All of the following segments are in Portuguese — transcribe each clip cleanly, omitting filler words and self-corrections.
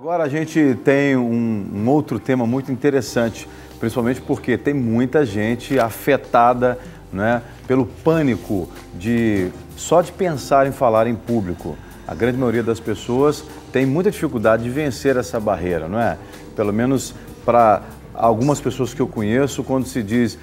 Agora a gente tem um outro tema muito interessante, principalmente porque tem muita gente afetada, né, pelo pânico só de pensar em falar em público. A grande maioria das pessoas tem muita dificuldade de vencer essa barreira, não é? Pelo menos para algumas pessoas que eu conheço, quando se diz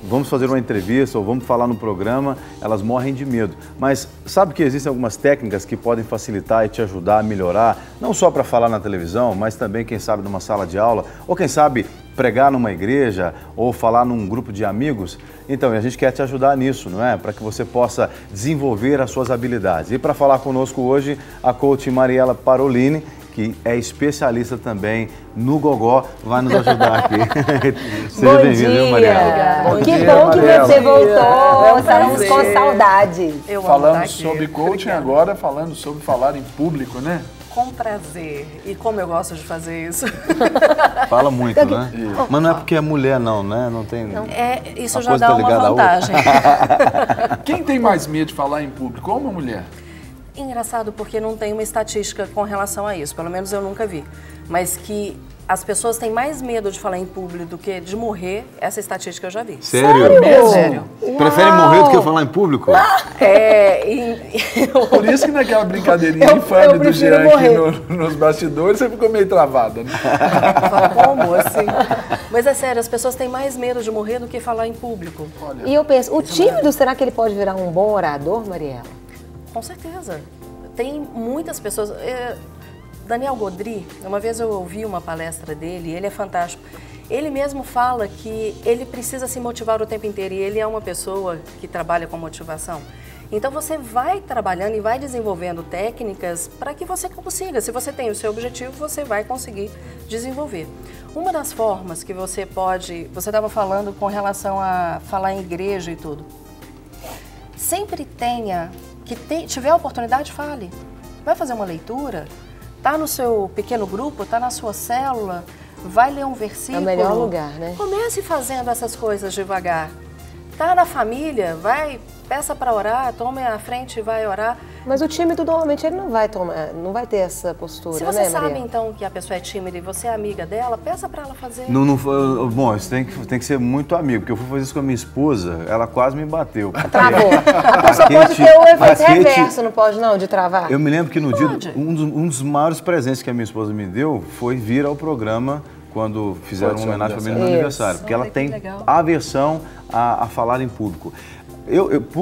vamos fazer uma entrevista ou vamos falar no programa, elas morrem de medo. Mas sabe que existem algumas técnicas que podem facilitar e te ajudar a melhorar, não só para falar na televisão, mas também, quem sabe, numa sala de aula, ou quem sabe pregar numa igreja ou falar num grupo de amigos? Então, a gente quer te ajudar nisso, não é? Para que você possa desenvolver as suas habilidades. E para falar conosco hoje, a coach Mariela Parolini, que é especialista também no gogó, vai nos ajudar aqui. Seja bem-vinda, viu, Mariela? Que bom que você voltou, estávamos com saudade. Falando sobre coaching agora, falando sobre falar em público, né? Com prazer. E como eu gosto de fazer isso. Fala muito, né? Mas não é porque é mulher, não, né? Não tem... Isso já dá uma vantagem. Quem tem mais medo de falar em público? Ou uma mulher? Engraçado, porque não tem uma estatística com relação a isso, pelo menos eu nunca vi. Mas que as pessoas têm mais medo de falar em público do que de morrer, essa estatística eu já vi. Sério? Sério. Prefere morrer do que falar em público? Por isso que naquela brincadeirinha infame do Jean aqui nos bastidores, você ficou meio travada, né? Como assim? Mas é sério, as pessoas têm mais medo de morrer do que falar em público. Olha. E eu penso, o tímido, será que ele pode virar um bom orador, Mariela? Com certeza. Tem muitas pessoas... Daniel Godry, uma vez eu ouvi uma palestra dele, ele é fantástico. Ele mesmo fala que ele precisa se motivar o tempo inteiro e ele é uma pessoa que trabalha com motivação. Então você vai trabalhando e vai desenvolvendo técnicas para que você consiga. Se você tem o seu objetivo, você vai conseguir desenvolver. Uma das formas que você pode... Você estava falando com relação a falar em igreja e tudo. Sempre tiver a oportunidade, fale. Vai fazer uma leitura, tá no seu pequeno grupo, tá na sua célula, vai ler um versículo. É o melhor lugar, né? Comece fazendo essas coisas devagar. Tá na família, peça para orar, tome a frente e vai orar. Mas o tímido normalmente ele não vai ter essa postura, né, Se você sabe Maria? então que a pessoa é tímida e você é amiga dela, peça para ela fazer. Bom, isso tem que ser muito amigo, porque eu fui fazer isso com a minha esposa, ela quase me bateu. Travou. A pessoa pode ter o efeito reverso, não pode não, de travar? Eu me lembro que no dia, um dos maiores presentes que a minha esposa me deu foi vir ao programa quando fizeram uma homenagem para mim no meu aniversário, porque ela tem aversão a falar em público.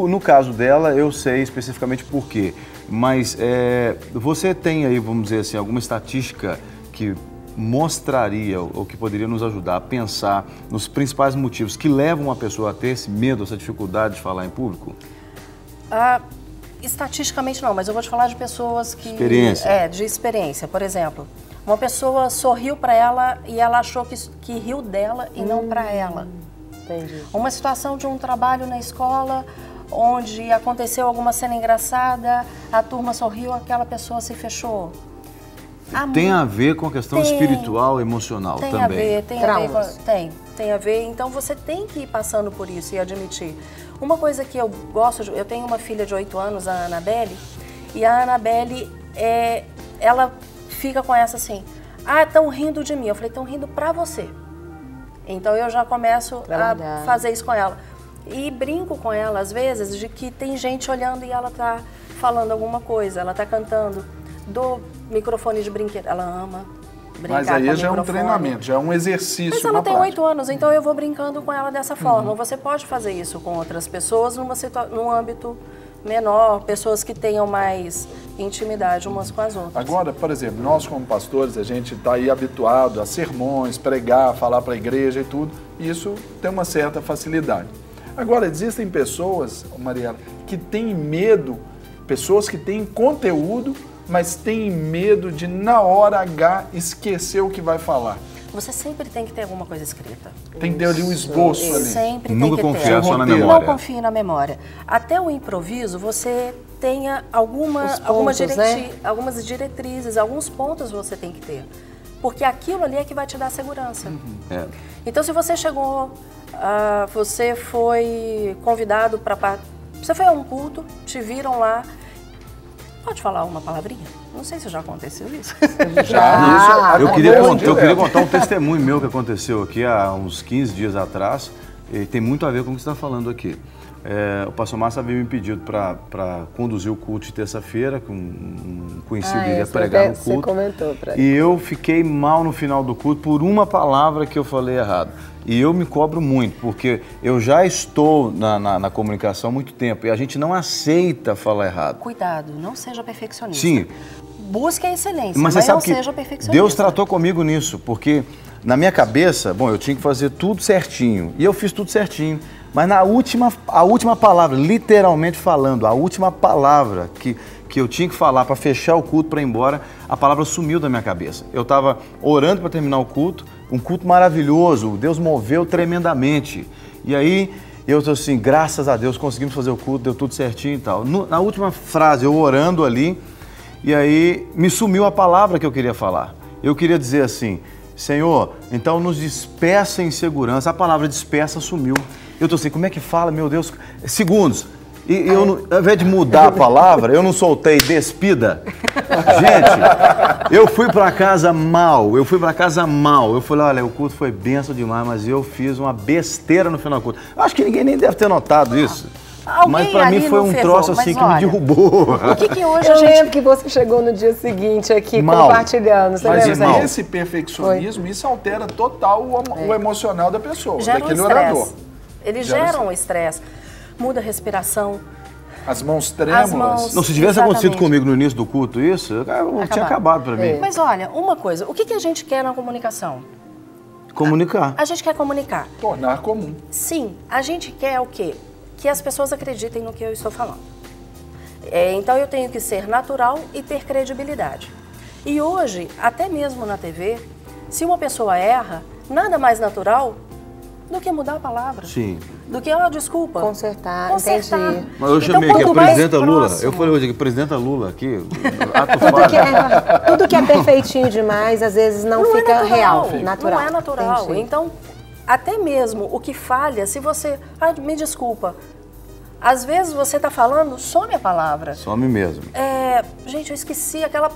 No caso dela, eu sei especificamente por quê, mas você tem aí, vamos dizer assim, alguma estatística que mostraria ou que poderia nos ajudar a pensar nos principais motivos que levam uma pessoa a ter esse medo, essa dificuldade de falar em público? Estatisticamente não, mas eu vou te falar de pessoas que... Experiência. De experiência. Por exemplo, uma pessoa sorriu para ela e ela achou que riu dela e não para ela. Entendi. Uma situação de um trabalho na escola onde aconteceu alguma cena engraçada, a turma sorriu, aquela pessoa se fechou. Tem a ver com a questão espiritual, emocional também. Tem a ver. Então você tem que ir passando por isso e admitir. Uma coisa que eu gosto, eu tenho uma filha de 8 anos, a Anabelle, e a Anabelle, ela fica com essa assim, estão rindo de mim. Eu falei, estão rindo pra você. Então eu já começo a fazer isso com ela. E brinco com ela, às vezes, de que tem gente olhando e ela tá falando alguma coisa, ela tá cantando, do microfone de brinquedo. Ela ama brincar. Mas aí com já é um treinamento, já é um exercício. Mas ela tem 8 anos, então eu vou brincando com ela dessa forma. Você pode fazer isso com outras pessoas num âmbito menor, pessoas que tenham mais intimidade umas com as outras. Agora, por exemplo, nós como pastores, a gente está aí habituado a sermões, pregar, falar para a igreja e tudo, e isso tem uma certa facilidade. Agora, existem pessoas, Mariela, que têm medo, pessoas que têm conteúdo, mas têm medo de, na hora H, esquecer o que vai falar. Você sempre tem que ter alguma coisa escrita. Tem que ter ali um esboço ali. Sempre Nunca tem que confiar ter. só na memória. Não confie na memória. Até o improviso, você tenha algumas diretrizes, alguns pontos você tem que ter. Porque aquilo ali é que vai te dar segurança. Então, se você chegou, você foi convidado para... Você foi a um culto, te viram lá, Pode falar uma palavrinha? Não sei se já aconteceu isso. Já. Eu queria contar um testemunho meu que aconteceu aqui há uns 15 dias atrás, e tem muito a ver com o que você está falando aqui. O pastor Márcio havia me pedido para conduzir o culto de terça-feira, que um conhecido iria pregar no culto. Você comentou pra e eu fiquei mal no final do culto por uma palavra que eu falei errado. E eu me cobro muito, porque eu já estou na comunicação há muito tempo e a gente não aceita falar errado. Cuidado, não seja perfeccionista. Sim. Busque a excelência, mas não que seja perfeccionista. Deus tratou comigo nisso, porque na minha cabeça, bom, eu tinha que fazer tudo certinho. E eu fiz tudo certinho. Mas a última palavra, literalmente falando, a última palavra que eu tinha que falar para fechar o culto, para ir embora, a palavra sumiu da minha cabeça. Eu estava orando para terminar o culto, um culto maravilhoso, Deus moveu tremendamente. E aí eu estou assim, graças a Deus, conseguimos fazer o culto, deu tudo certinho e tal. Na última frase, eu orando ali, e aí me sumiu a palavra que eu queria falar. Eu queria dizer assim, Senhor, então nos despeça em segurança. A palavra despeça sumiu. Eu estou assim, como é que fala, meu Deus? Segundos. E eu, ao invés de mudar a palavra, eu não soltei despida. Gente, eu fui para casa mal. Eu falei, olha, o culto foi benção demais, mas eu fiz uma besteira no final do culto. Acho que ninguém nem deve ter notado isso. Mas para mim foi um troço assim que me derrubou. O que hoje eu lembro que você chegou no dia seguinte aqui compartilhando. Você mas lembra? esse perfeccionismo, isso altera total o emocional da pessoa, gera daquele um orador. Eles geram um estresse. Muda a respiração. As mãos trêmulas. Não, se tivesse acontecido comigo no início do culto isso, eu tinha acabado para mim. Mas olha, uma coisa, o que a gente quer na comunicação? Comunicar. A gente quer comunicar. Tornar comum. Sim, a gente quer o quê? Que as pessoas acreditem no que eu estou falando. Então eu tenho que ser natural e ter credibilidade. E hoje, até mesmo na TV, se uma pessoa erra, nada mais natural do que mudar a palavra. Sim. Do que, desculpa. Consertar. Entendi. Mas eu chamei aqui a presidenta Lula. Eu falei hoje aqui, presidenta Lula aqui. Tudo que é perfeitinho demais, às vezes não fica real, natural. Não é natural. Entendi. Então, até mesmo o que falha, se você... me desculpa. Às vezes você está falando, some a palavra. Some mesmo. Gente, eu esqueci aquela...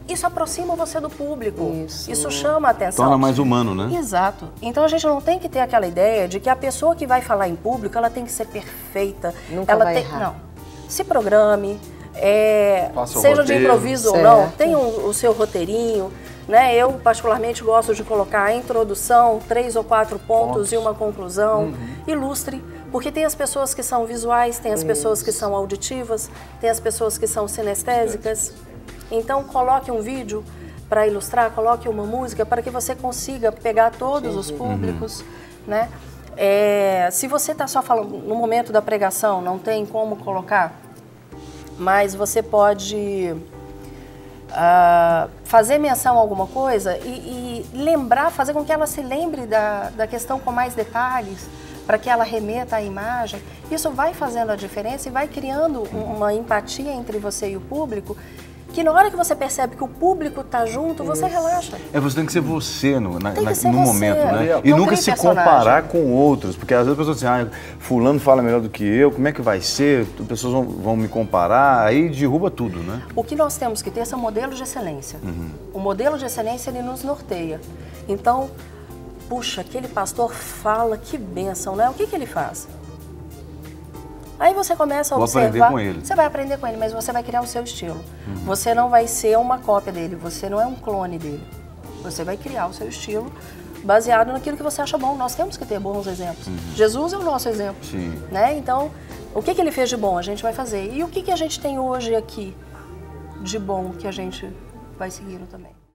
Isso aproxima você do público. Isso chama a atenção. Torna mais humano, né? Exato. Então a gente não tem que ter aquela ideia de que a pessoa que vai falar em público, ela tem que ser perfeita. Nunca vai errar. Não. Se programe, seja roteiro, de improviso ou não, tenha o seu roteirinho. Né? Eu, particularmente, gosto de colocar a introdução, 3 ou 4 pontos e uma conclusão. Ilustre. Porque tem as pessoas que são visuais, tem as pessoas que são auditivas, tem as pessoas que são sinestésicas. Então, coloque um vídeo para ilustrar, coloque uma música para que você consiga pegar todos os públicos, né? Se você está só falando no momento da pregação, não tem como colocar, mas você pode fazer menção a alguma coisa e lembrar, fazer com que ela se lembre da questão com mais detalhes, para que ela remeta à imagem. Isso vai fazendo a diferença e vai criando uma empatia entre você e o público, que na hora que você percebe que o público está junto, você relaxa. Você tem que ser você no você. momento, né? E nunca se comparar com outros, porque às vezes as pessoas dizem, fulano fala melhor do que eu, como é que vai ser? As pessoas vão me comparar, aí derruba tudo, né? O que nós temos que ter são modelos de excelência. O modelo de excelência, ele nos norteia. Então, puxa, aquele pastor fala, que bênção, né? O que ele faz? Aí você começa a observar, aprender com ele. Você vai aprender com ele, mas você vai criar o seu estilo. Você não vai ser uma cópia dele, você não é um clone dele. Você vai criar o seu estilo baseado naquilo que você acha bom. Nós temos que ter bons exemplos. Jesus é o nosso exemplo. Sim. Né? Então, o que ele fez de bom, a gente vai fazer. E o que a gente tem hoje aqui de bom que a gente vai seguindo também.